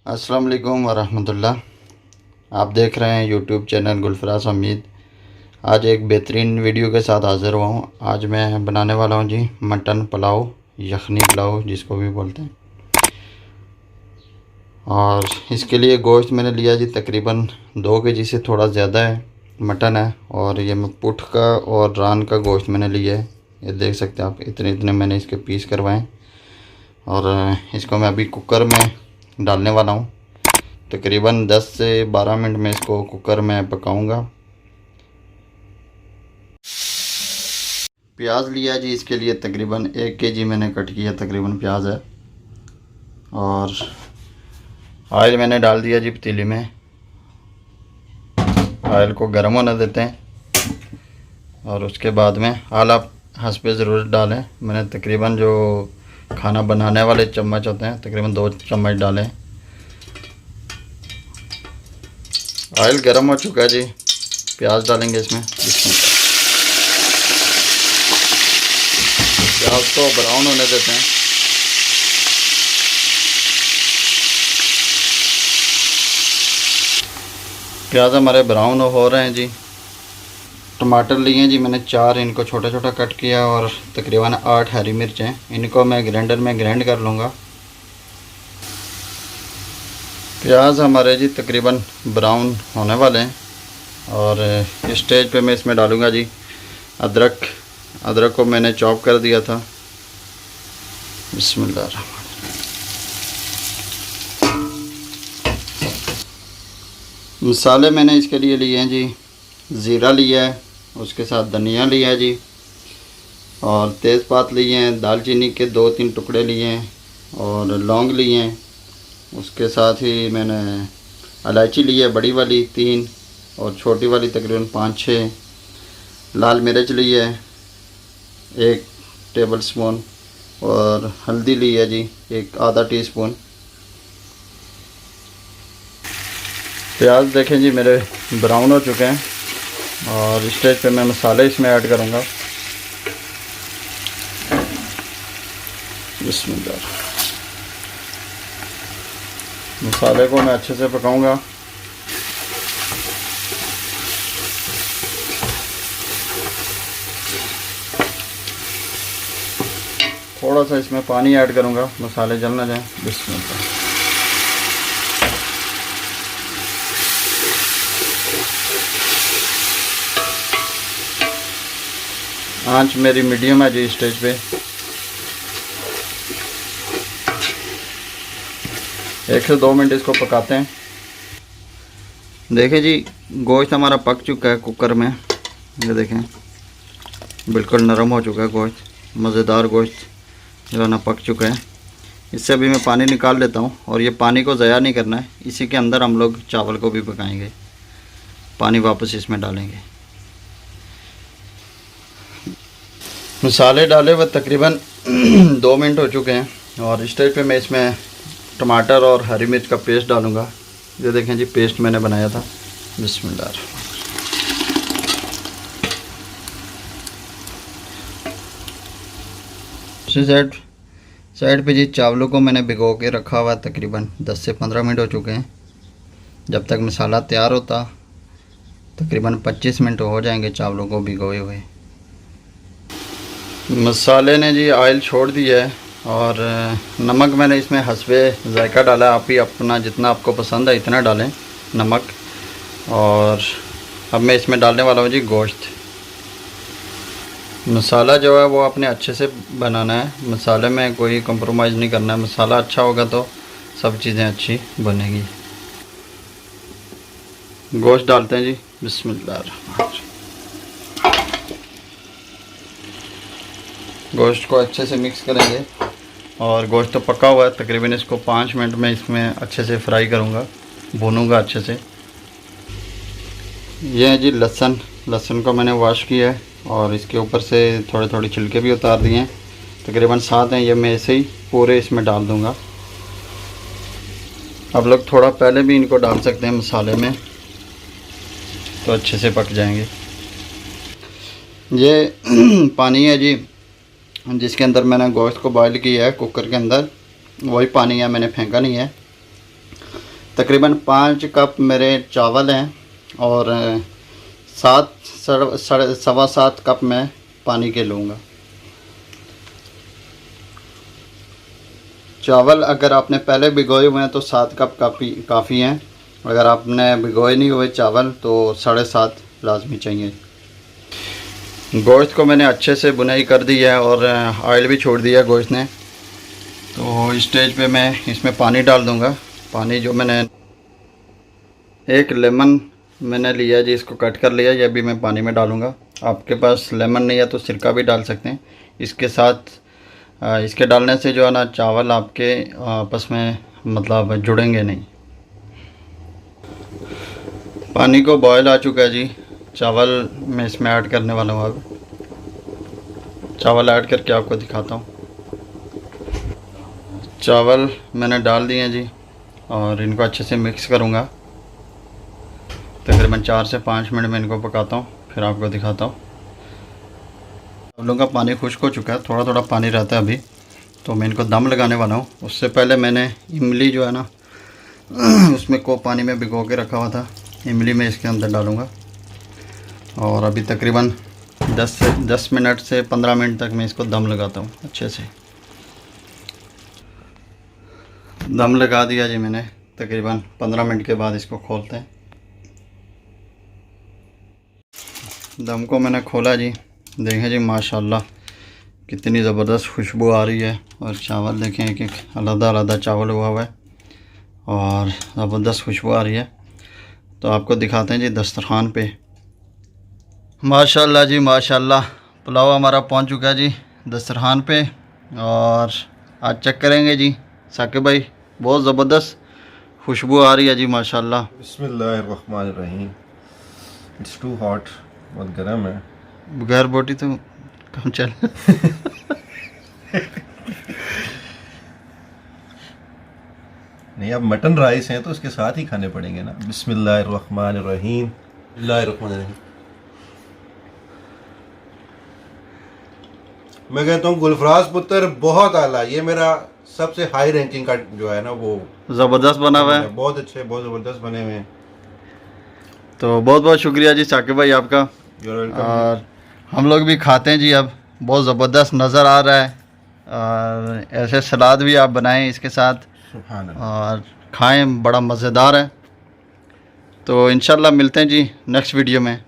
अस्सलाम वालेकुम वरहमतुल्लाह। आप देख रहे हैं यूट्यूब चैनल गुलफराज हमीद। आज एक बेहतरीन वीडियो के साथ हाज़िर हुआ हूँ। आज मैं बनाने वाला हूँ जी मटन पुलाव, यखनी पुलाव जिसको भी बोलते हैं। और इसके लिए गोश्त मैंने लिया जी तकरीबन 2 केजी से थोड़ा ज़्यादा है मटन है। और ये मैं पुठ का और रान का गोश्त मैंने लिया है। ये देख सकते हैं आप, इतने इतने मैंने इसके पीस करवाएँ। और इसको मैं अभी कुकर में डालने वाला हूँ। तकरीबन 10 से 12 मिनट में इसको कुकर में पकाऊंगा। प्याज लिया जी, इसके लिए तकरीबन 1 केजी मैंने कट किया तकरीबन प्याज है। और ऑयल मैंने डाल दिया जी पतीली में। ऑयल को गर्म होने देते हैं और उसके बाद में आला हस्बे ज़रूर डालें। मैंने तकरीबन जो खाना बनाने वाले चम्मच होते हैं तकरीबन 2 चम्मच डालें। ऑयल गर्म हो चुका है जी, प्याज डालेंगे इसमें। प्याज को ब्राउन होने देते हैं। प्याज हमारे ब्राउन हो रहे हैं जी। टमाटर लिए हैं जी मैंने 4, इनको छोटा छोटा कट किया। और तकरीबन 8 हरी मिर्च हैं, इनको मैं ग्राइंडर में ग्राइंड कर लूँगा। प्याज हमारे जी तकरीबन ब्राउन होने वाले हैं। और इस स्टेज पे मैं इसमें डालूँगा जी अदरक। अदरक को मैंने चॉप कर दिया था। बिस्मिल्लाह। मसाले मैंने इसके लिए लिए हैं जी, ज़ीरा लिया है, उसके साथ धनिया लिया है जी, और तेज़पात लिए हैं, दालचीनी के 2-3 टुकड़े लिए हैं, और लौंग लिए हैं। उसके साथ ही मैंने इलायची ली है बड़ी वाली 3, और छोटी वाली तकरीबन 5-6। लाल मिर्च ली है 1 टेबल स्पून, और हल्दी ली है जी 1 आधा टीस्पून। प्याज देखें जी मेरे ब्राउन हो चुके हैं। और इस स्टेज पे मैं मसाले इसमें ऐड करूँगा। बिस्मिल्लाह। मसाले को मैं अच्छे से पकाऊंगा। थोड़ा सा इसमें पानी ऐड करूँगा, मसाले जल ना जाए। बिस्मिल्लाह। आंच मेरी मीडियम है जी। स्टेज पे 1 से 2 मिनट इसको पकाते हैं। देखें जी गोश्त हमारा पक चुका है कुकर में। ये देखें बिल्कुल नरम हो चुका है गोश्त, मज़ेदार गोश्त जो है ना पक चुका है। इससे अभी मैं पानी निकाल लेता हूँ। और ये पानी को ज़ाया नहीं करना है, इसी के अंदर हम लोग चावल को भी पकाएंगे। पानी वापस इसमें डालेंगे। मसाले डाले हुए तकरीबन 2 मिनट हो चुके हैं। और इस टाइप पे मैं इसमें टमाटर और हरी मिर्च का पेस्ट डालूँगा। ये देखें जी पेस्ट मैंने बनाया था। बिस्मिल्लाह। दूसरी साइड पे जी चावलों को मैंने भिगो के रखा हुआ तकरीबन 10 से 15 मिनट हो चुके हैं। जब तक मसाला तैयार होता तकरीबन 25 मिनट हो जाएंगे चावलों को भिगोए हुए। मसाले ने जी ऑयल छोड़ दिया है। और नमक मैंने इसमें हस्बे जायका डाला है। आप ही अपना जितना आपको पसंद है इतना डालें नमक। और अब मैं इसमें डालने वाला हूँ जी गोश्त। मसाला जो है वो आपने अच्छे से बनाना है, मसाले में कोई कंप्रोमाइज़ नहीं करना है। मसाला अच्छा होगा तो सब चीज़ें अच्छी बनेगी। गोश्त डालते हैं जी। बिस्मिल्लाह। गोश्त को अच्छे से मिक्स करेंगे। और गोश्त तो पका हुआ है तकरीबन, इसको 5 मिनट में इसमें अच्छे से फ्राई करूँगा, भूनूँगा अच्छे से। ये है जी लहसुन को मैंने वॉश किया है और इसके ऊपर से थोड़े थोड़े छिलके भी उतार दिए हैं। तकरीबन 7 हैं। ये मैं ऐसे ही पूरे इसमें डाल दूँगा। आप लोग थोड़ा पहले भी इनको डाल सकते हैं मसाले में, तो अच्छे से पक जाएंगे। ये पानी है जी जिसके अंदर मैंने गोश्त को बॉईल किया है कुकर के अंदर, वही पानी है, मैंने फेंका नहीं है। तकरीबन 5 कप मेरे चावल हैं और 7-7.25 कप मैं पानी के लूँगा। चावल अगर आपने पहले भिगोए हुए हैं तो 7 कप काफ़ी हैं। अगर आपने भिगोए नहीं हुए चावल तो 7.5 लाजमी चाहिए। गोश्त को मैंने अच्छे से बुनाई कर दी है और ऑयल भी छोड़ दिया गोश्त ने। तो इस स्टेज पे मैं इसमें पानी डाल दूंगा। पानी जो मैंने 1 लेमन मैंने लिया जी, इसको कट कर लिया, यह भी मैं पानी में डालूंगा। आपके पास लेमन नहीं है तो सिरका भी डाल सकते हैं। इसके साथ इसके डालने से जो है ना चावल आपके आपस में मतलब जुड़ेंगे नहीं। पानी को बॉयल आ चुका है जी। चावल मैं इसमें ऐड करने वाला हूँ। अब चावल ऐड करके आपको दिखाता हूँ। चावल मैंने डाल दिए हैं जी और इनको अच्छे से मिक्स करूँगा। तकरीबन 4 से 5 मिनट में इनको पकाता हूँ, फिर आपको दिखाता हूँ। हम लोगों का पानी खुश्क हो चुका है, थोड़ा थोड़ा पानी रहता है अभी, तो मैं इनको दम लगाने वाला हूँ। उससे पहले मैंने इमली जो है ना उसमें को पानी में भिगो के रखा हुआ था, इमली में इसके अंदर डालूँगा। और अभी तकरीबन 10 मिनट से 15 मिनट तक मैं इसको दम लगाता हूँ। अच्छे से दम लगा दिया जी मैंने। तकरीबन 15 मिनट के बाद इसको खोलते हैं। दम को मैंने खोला जी, देखें जी माशाल्लाह कितनी ज़बरदस्त खुशबू आ रही है। और चावल देखें, एक एक अलग-अलग चावल हुआ है और ज़बरदस्त खुशबू आ रही है। तो आपको दिखाते हैं जी दस्तरखान पे। माशाल्लाह जी माशाल्लाह, पुलाव हमारा पहुंच चुका है जी दस्तरखान पे। और आज चेक करेंगे जी साकिब भाई, बहुत ज़बरदस्त खुशबू आ रही है जी माशाल्लाह। बिस्मिल्लाहिर्रहमानिर्रहीम। इट्स टू हॉट, बहुत गर्म है। बगैर बोटी तो कम चल नहीं, अब मटन राइस हैं तो उसके साथ ही खाने पड़ेंगे ना। बिस्मिल्लाहिर्रहमानिर्रहीम। मैं कहता हूँ गुलफराज पुत्र बहुत आला, ये मेरा सबसे हाई रैंकिंग का जो है ना वो ज़बरदस्त बना हुआ है। बहुत अच्छे, बहुत ज़बरदस्त बने हुए हैं। तो बहुत बहुत शुक्रिया जी साकिब भाई आपका। और हम लोग भी खाते हैं जी। अब बहुत ज़बरदस्त नज़र आ रहा है। और ऐसे सलाद भी आप बनाएं इसके साथ सुभान अल्लाह, और खाएं, बड़ा मज़ेदार है। तो इंशाल्लाह मिलते हैं जी नेक्स्ट वीडियो में।